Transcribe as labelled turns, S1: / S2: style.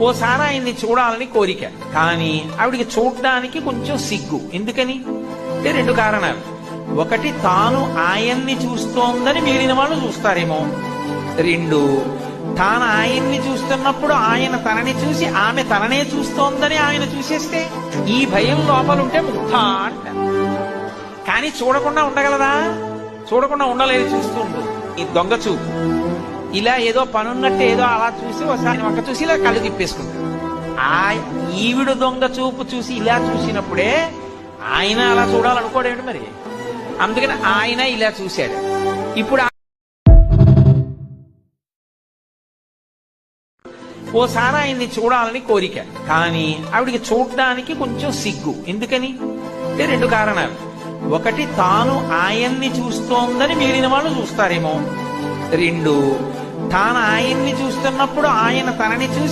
S1: ఓసారి ఆయన్ని చూడాలని కోరిక, కానీ ఆవిడికి చూడడానికి కొంచెం సిగ్గు. ఎందుకని అంటే రెండు కారణాలు. ఒకటి, తాను ఆయన్ని చూస్తోందని మిగిలిన వాళ్ళు చూస్తారేమో. రెండు, తాను ఆయన్ని చూస్తున్నప్పుడు ఆయన తనని చూసి ఆమె తననే చూస్తోందని ఆయన చూసేస్తే ఈ భయం లోపలుంటే ముగ్ధ అంటారు. కానీ చూడకుండా ఉండగలదా? చూడకుండా ఉండలేదు, చూస్తుండు. ఈ దొంగ చూపు ఇలా ఏదో పనున్నట్టు ఏదో అలా చూసి ఒకసారి వంక చూసి ఇలా కళ్ళు తిప్పేసుకుంటాడు. ఈవిడ దొంగ చూపు చూసి ఇలా చూసినప్పుడే ఆయన అలా చూడాలనుకోడేమిటి మరి. అందుకని ఆయన ఇలా చూశాడు. ఇప్పుడు ఓసారి ఆయన్ని చూడాలని కోరిక, కానీ ఆవిడికి చూడడానికి కొంచెం సిగ్గు. ఎందుకని అంటే రెండు కారణాలు. ఒకటి, తాను ఆయన్ని చూస్తోందని మిగిలిన వాళ్ళు చూస్తారేమో. రెండు, తాను ఆయన్ని చూస్తున్నప్పుడు ఆయన తనని చూసి